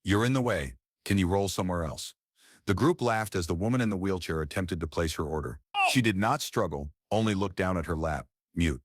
You're in the way. Can you roll somewhere else? The group laughed as the woman in the wheelchair attempted to place her order. She did not struggle, only looked down at her lap, mute.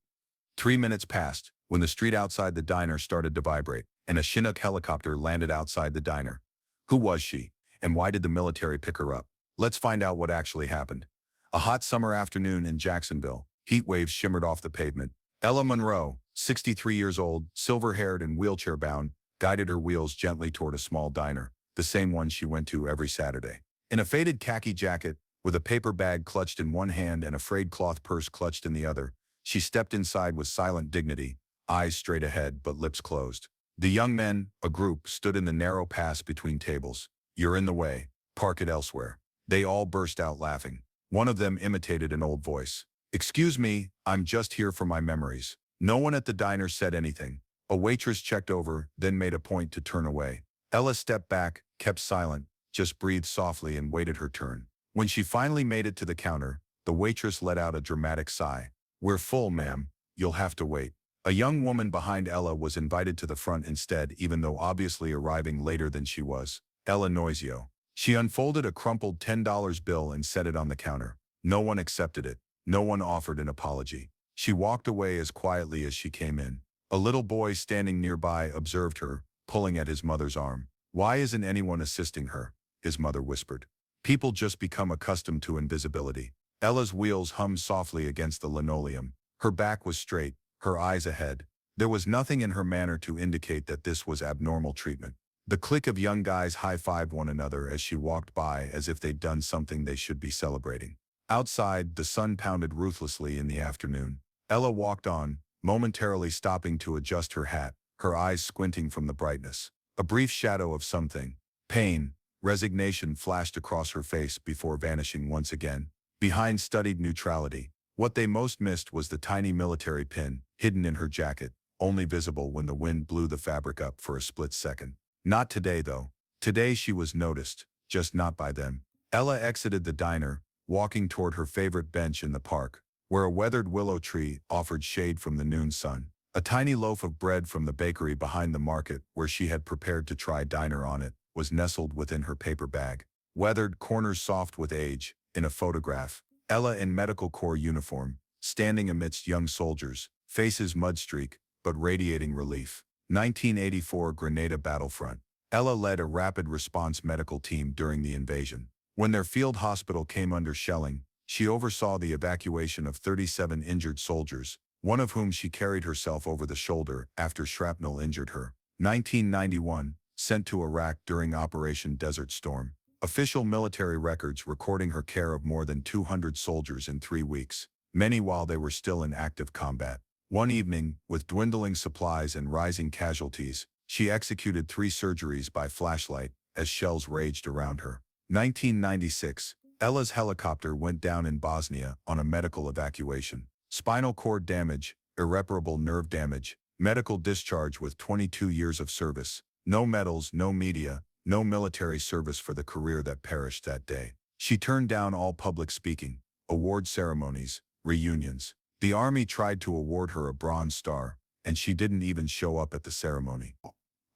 3 minutes passed, when the street outside the diner started to vibrate, and a Chinook helicopter landed outside the diner. Who was she, and why did the military pick her up? Let's find out what actually happened. A hot summer afternoon in Jacksonville, heat waves shimmered off the pavement. Ella Monroe, 63 years old, silver-haired and wheelchair-bound, guided her wheels gently toward a small diner, the same one she went to every Saturday. In a faded khaki jacket, with a paper bag clutched in one hand and a frayed cloth purse clutched in the other, she stepped inside with silent dignity, eyes straight ahead but lips closed. The young men, a group, stood in the narrow pass between tables. You're in the way. Park it elsewhere. They all burst out laughing. One of them imitated an old voice. Excuse me, I'm just here for my memories. No one at the diner said anything. A waitress checked over, then made a point to turn away. Ella stepped back, kept silent, just breathed softly and waited her turn. When she finally made it to the counter, the waitress let out a dramatic sigh. We're full, ma'am. You'll have to wait. A young woman behind Ella was invited to the front instead, even though obviously arriving later than she was. Ella Noisio. She unfolded a crumpled $10 bill and set it on the counter. No one accepted it. No one offered an apology. She walked away as quietly as she came in. A little boy standing nearby observed her, pulling at his mother's arm. Why isn't anyone assisting her? His mother whispered. People just become accustomed to invisibility. Ella's wheels hummed softly against the linoleum. Her back was straight, her eyes ahead. There was nothing in her manner to indicate that this was abnormal treatment. The clique of young guys high-fived one another as she walked by as if they'd done something they should be celebrating. Outside, the sun pounded ruthlessly in the afternoon. Ella walked on, momentarily stopping to adjust her hat, her eyes squinting from the brightness. A brief shadow of something, pain, resignation flashed across her face before vanishing once again. Behind studied neutrality, what they most missed was the tiny military pin, hidden in her jacket, only visible when the wind blew the fabric up for a split second. Not today, though. Today she was noticed, just not by them. Ella exited the diner, walking toward her favorite bench in the park, where a weathered willow tree offered shade from the noon sun. A tiny loaf of bread from the bakery behind the market, where she had prepared to try diner on it, was nestled within her paper bag. Weathered, corners soft with age, in a photograph. Ella in medical corps uniform, standing amidst young soldiers, faces mud-streak, but radiating relief. 1984 Grenada battlefront. Ella led a rapid response medical team during the invasion. When their field hospital came under shelling, she oversaw the evacuation of 37 injured soldiers, one of whom she carried herself over the shoulder after shrapnel injured her. 1991, sent to Iraq during Operation Desert Storm. Official military records recording her care of more than 200 soldiers in 3 weeks, many while they were still in active combat. One evening, with dwindling supplies and rising casualties, she executed 3 surgeries by flashlight as shells raged around her. 1996, Ella's helicopter went down in Bosnia on a medical evacuation. Spinal cord damage, irreparable nerve damage, medical discharge with 22 years of service. No medals, no media, no military service for the career that perished that day. She turned down all public speaking, award ceremonies, reunions. The Army tried to award her a Bronze Star, and she didn't even show up at the ceremony.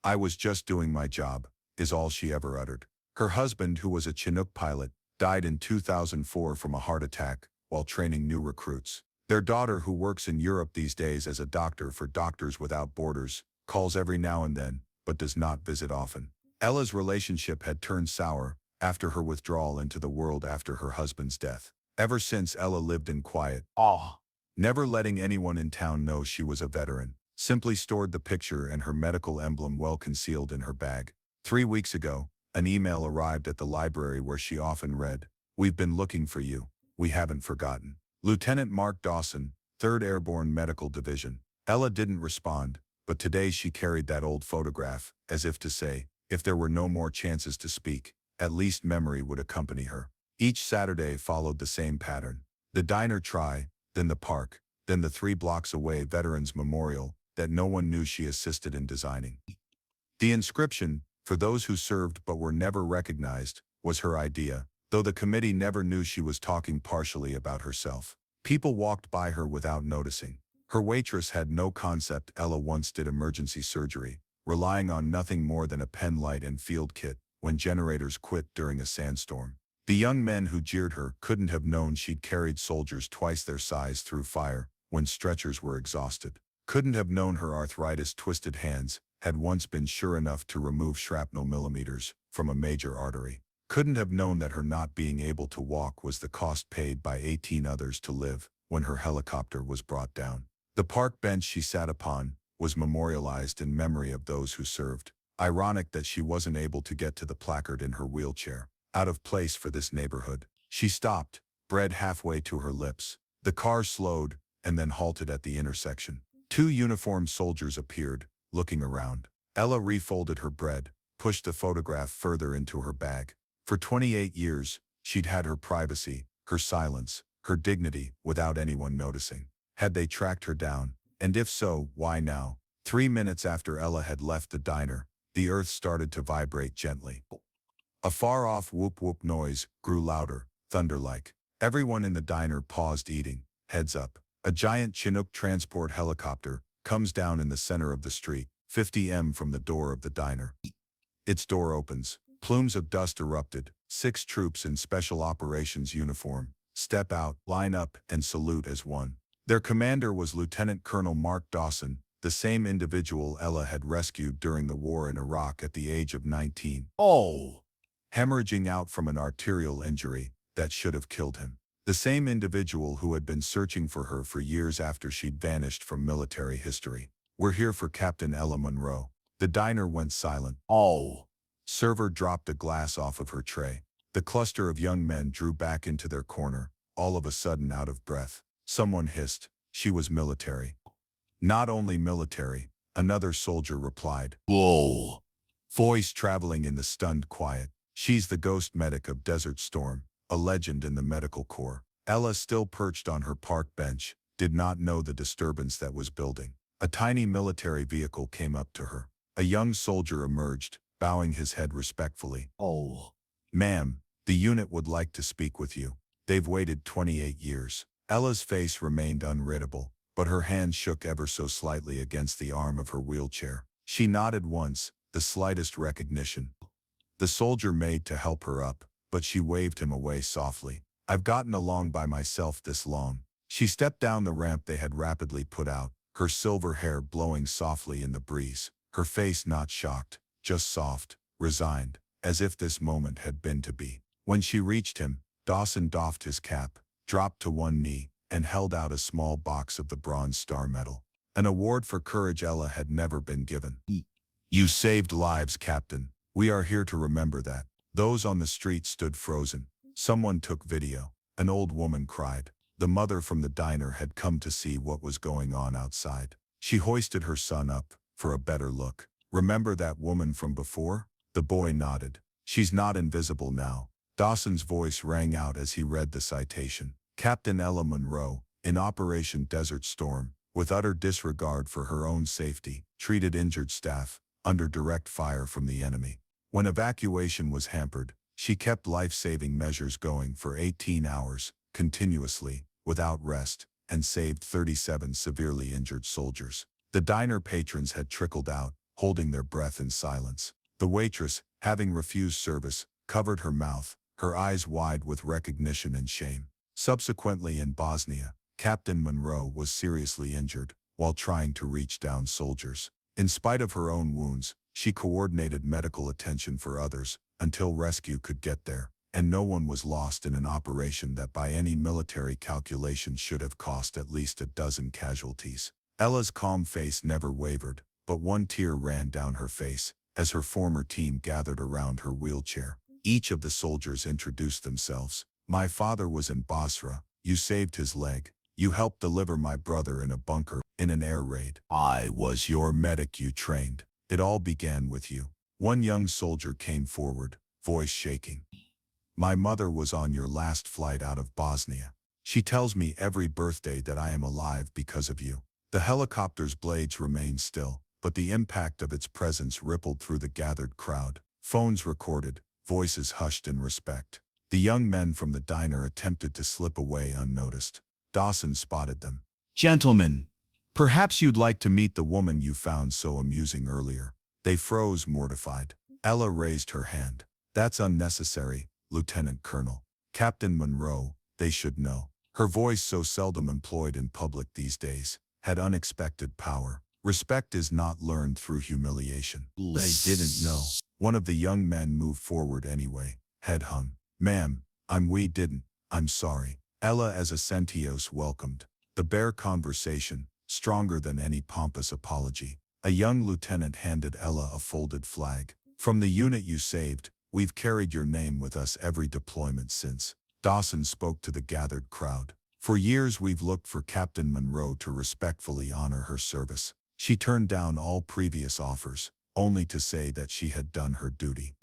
I was just doing my job, is all she ever uttered. Her husband, who was a Chinook pilot, died in 2004 from a heart attack while training new recruits. Their daughter, who works in Europe these days as a doctor for Doctors Without Borders, calls every now and then, but does not visit often. Ella's relationship had turned sour after her withdrawal into the world after her husband's death. Ever since, Ella lived in quiet awe, never letting anyone in town know she was a veteran, simply stored the picture and her medical emblem well concealed in her bag. 3 weeks ago, an email arrived at the library where she often read, "We've been looking for you. We haven't forgotten." Lieutenant Mark Dawson, 3rd Airborne Medical Division. Ella didn't respond, but today she carried that old photograph, as if to say, if there were no more chances to speak, at least memory would accompany her. Each Saturday followed the same pattern. The diner try, then the park, then the 3 blocks away Veterans Memorial that no one knew she assisted in designing. The inscription, "For those who served but were never recognized," was her idea, though the committee never knew she was talking partially about herself. People walked by her without noticing. Her waitress had no concept Ella once did emergency surgery, relying on nothing more than a pen light and field kit when generators quit during a sandstorm. The young men who jeered her couldn't have known she'd carried soldiers twice their size through fire when stretchers were exhausted. Couldn't have known her arthritis-twisted hands had once been sure enough to remove shrapnel millimeters from a major artery. Couldn't have known that her not being able to walk was the cost paid by 18 others to live when her helicopter was brought down. The park bench she sat upon was memorialized in memory of those who served. Ironic that she wasn't able to get to the placard in her wheelchair. Out of place for this neighborhood. She stopped, bread halfway to her lips. The car slowed and then halted at the intersection. Two uniformed soldiers appeared, looking around. Ella refolded her bread, pushed the photograph further into her bag. For 28 years, she'd had her privacy, her silence, her dignity without anyone noticing. Had they tracked her down? And if so, why now? 3 minutes after Ella had left the diner, the earth started to vibrate gently. A far-off whoop-whoop noise grew louder, thunder-like. Everyone in the diner paused eating, heads up. A giant Chinook transport helicopter comes down in the center of the street, 50 m from the door of the diner. Its door opens. Plumes of dust erupted. 6 troops in special operations uniform step out, line up, and salute as one. Their commander was Lieutenant Colonel Mark Dawson, the same individual Ella had rescued during the war in Iraq at the age of 19. Hemorrhaging out from an arterial injury that should have killed him. The same individual who had been searching for her for years after she'd vanished from military history. We're here for Captain Ella Monroe. The diner went silent. Server dropped a glass off of her tray. The cluster of young men drew back into their corner, all of a sudden out of breath. Someone hissed. She was military. Not only military, another soldier replied. Whoa. Voice traveling in the stunned quiet. She's the ghost medic of Desert Storm, a legend in the medical corps. Ella, still perched on her park bench, did not know the disturbance that was building. A tiny military vehicle came up to her. A young soldier emerged, bowing his head respectfully. Ma'am, the unit would like to speak with you. They've waited 28 years. Ella's face remained unreadable, but her hand shook ever so slightly against the arm of her wheelchair. She nodded once, the slightest recognition. The soldier made to help her up, but she waved him away softly. I've gotten along by myself this long. She stepped down the ramp they had rapidly put out, her silver hair blowing softly in the breeze, her face not shocked, just soft, resigned, as if this moment had been to be. When she reached him, Dawson doffed his cap, dropped to one knee, and held out a small box of the Bronze Star Medal. An award for courage Ella had never been given. You saved lives, Captain. We are here to remember that. Those on the street stood frozen. Someone took video. An old woman cried. The mother from the diner had come to see what was going on outside. She hoisted her son up for a better look. Remember that woman from before? The boy nodded. She's not invisible now. Dawson's voice rang out as he read the citation. Captain Ella Monroe, in Operation Desert Storm, with utter disregard for her own safety, treated injured staff under direct fire from the enemy. When evacuation was hampered, she kept life-saving measures going for 18 hours, continuously, without rest, and saved 37 severely injured soldiers. The diner patrons had trickled out, holding their breath in silence. The waitress, having refused service, covered her mouth, her eyes wide with recognition and shame. Subsequently in Bosnia, Captain Monroe was seriously injured while trying to reach down soldiers. In spite of her own wounds, she coordinated medical attention for others until rescue could get there, and no one was lost in an operation that by any military calculation should have cost at least a dozen casualties. Ella's calm face never wavered, but one tear ran down her face as her former team gathered around her wheelchair. Each of the soldiers introduced themselves. My father was in Basra. You saved his leg. You helped deliver my brother in a bunker in an air raid. I was your medic you trained. It all began with you. One young soldier came forward, voice shaking. My mother was on your last flight out of Bosnia. She tells me every birthday that I am alive because of you. The helicopter's blades remained still, but the impact of its presence rippled through the gathered crowd. Phones recorded, voices hushed in respect. The young men from the diner attempted to slip away unnoticed. Dawson spotted them. Gentlemen, perhaps you'd like to meet the woman you found so amusing earlier. They froze, mortified. Ella raised her hand. That's unnecessary, Lieutenant Colonel. Captain Monroe, they should know. Her voice, so seldom employed in public these days, had unexpected power. Respect is not learned through humiliation. They didn't know. One of the young men moved forward anyway, head hung. Ma'am, we didn't. I'm sorry. Ella, as a Sentios, welcomed the bare conversation, stronger than any pompous apology. A young lieutenant handed Ella a folded flag. From the unit you saved, we've carried your name with us every deployment since. Dawson spoke to the gathered crowd. For years we've looked for Captain Monroe to respectfully honor her service. She turned down all previous offers, only to say that she had done her duty.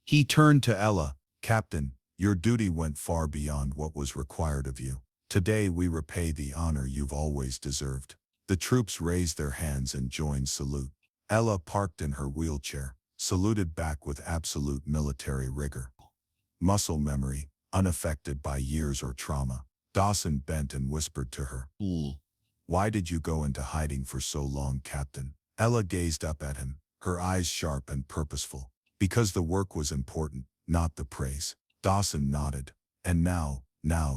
He turned to Ella. Captain, your duty went far beyond what was required of you. Today we repay the honor you've always deserved. The troops raised their hands and joined salute. Ella, parked in her wheelchair, saluted back with absolute military rigor. Muscle memory, unaffected by years or trauma. Dawson bent and whispered to her. Why did you go into hiding for so long, Captain? Ella gazed up at him, her eyes sharp and purposeful. Because the work was important, not the praise. Dawson nodded. And now,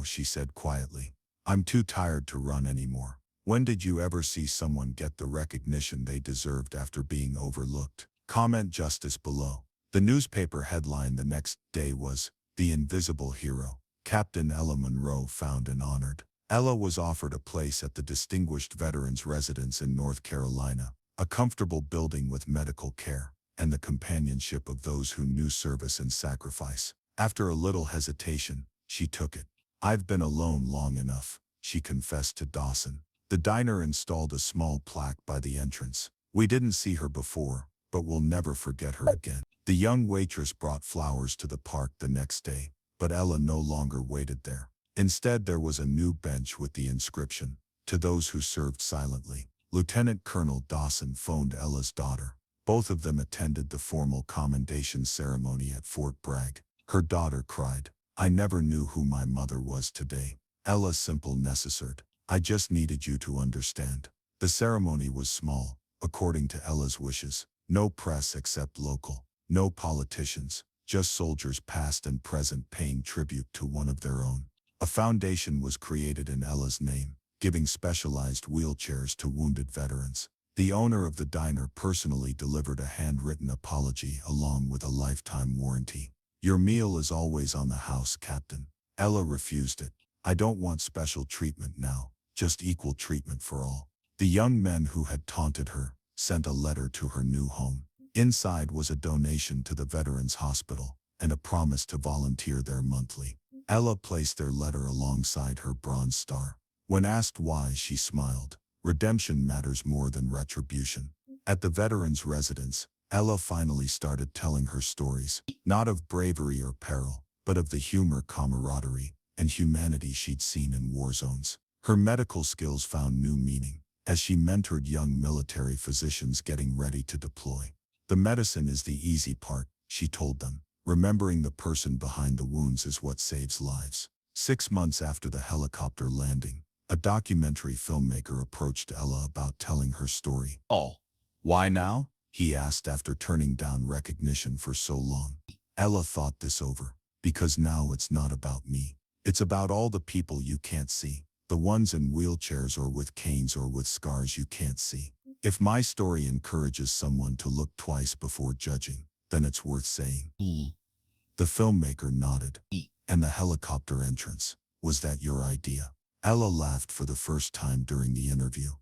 she said quietly, I'm too tired to run anymore. When did you ever see someone get the recognition they deserved after being overlooked? Comment justice below. The newspaper headline the next day was, The Invisible Hero. Captain Ella Monroe found and honored. Ella was offered a place at the Distinguished Veterans Residence in North Carolina, a comfortable building with medical care, and the companionship of those who knew service and sacrifice. After a little hesitation, she took it. I've been alone long enough, she confessed to Dawson. The diner installed a small plaque by the entrance. We didn't see her before, but we'll never forget her again. The young waitress brought flowers to the park the next day, but Ella no longer waited there. Instead, there was a new bench with the inscription, To those who served silently. Lieutenant Colonel Dawson phoned Ella's daughter. Both of them attended the formal commendation ceremony at Fort Bragg. Her daughter cried, I never knew who my mother was today. Ella simple necessared. I just needed you to understand. The ceremony was small, according to Ella's wishes. No press except local. No politicians, just soldiers past and present paying tribute to one of their own. A foundation was created in Ella's name, giving specialized wheelchairs to wounded veterans. The owner of the diner personally delivered a handwritten apology along with a lifetime warranty. Your meal is always on the house, Captain. Ella refused it. I don't want special treatment now, just equal treatment for all. The young men who had taunted her sent a letter to her new home. Inside was a donation to the Veterans Hospital and a promise to volunteer there monthly. Ella placed their letter alongside her bronze star. When asked why, she smiled. Redemption matters more than retribution. At the veterans' residence, Ella finally started telling her stories, not of bravery or peril, but of the humor, camaraderie, and humanity she'd seen in war zones. Her medical skills found new meaning as she mentored young military physicians getting ready to deploy. The medicine is the easy part, she told them. Remembering the person behind the wounds is what saves lives. 6 months after the helicopter landing, a documentary filmmaker approached Ella about telling her story. Oh, why now? He asked after turning down recognition for so long. Ella thought this over. Because now it's not about me. It's about all the people you can't see. The ones in wheelchairs or with canes or with scars you can't see. If my story encourages someone to look twice before judging, then it's worth saying. The filmmaker nodded. And the helicopter entrance, was that your idea? Ella laughed for the first time during the interview.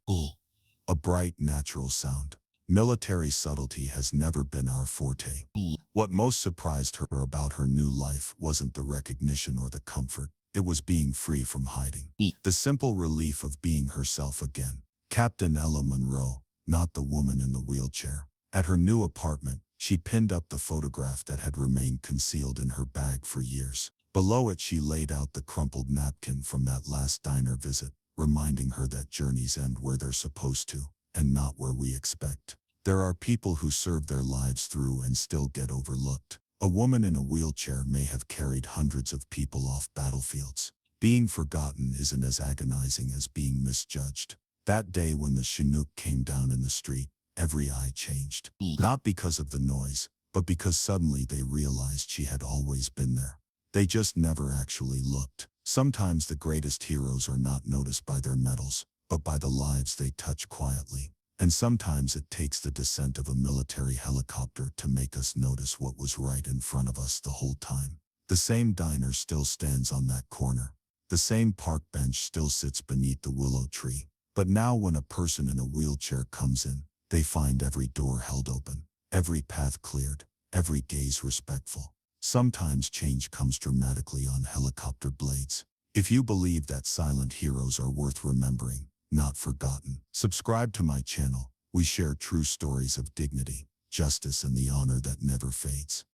A bright, natural sound. Military subtlety has never been our forte. What most surprised her about her new life wasn't the recognition or the comfort. It was being free from hiding. The simple relief of being herself again. Captain Ella Monroe, not the woman in the wheelchair. At her new apartment, she pinned up the photograph that had remained concealed in her bag for years. Below it, she laid out the crumpled napkin from that last diner visit, reminding her that journeys end where they're supposed to, and not where we expect. There are people who serve their lives through and still get overlooked. A woman in a wheelchair may have carried hundreds of people off battlefields. Being forgotten isn't as agonizing as being misjudged. That day when the Chinook came down in the street, every eye changed. Not because of the noise, but because suddenly they realized she had always been there. They just never actually looked. Sometimes the greatest heroes are not noticed by their medals, but by the lives they touch quietly. And sometimes it takes the descent of a military helicopter to make us notice what was right in front of us the whole time. The same diner still stands on that corner. The same park bench still sits beneath the willow tree. But now when a person in a wheelchair comes in, they find every door held open, every path cleared, every gaze respectful. Sometimes change comes dramatically on helicopter blades. If you believe that silent heroes are worth remembering, not forgotten, subscribe to my channel. We share true stories of dignity, justice, and the honor that never fades.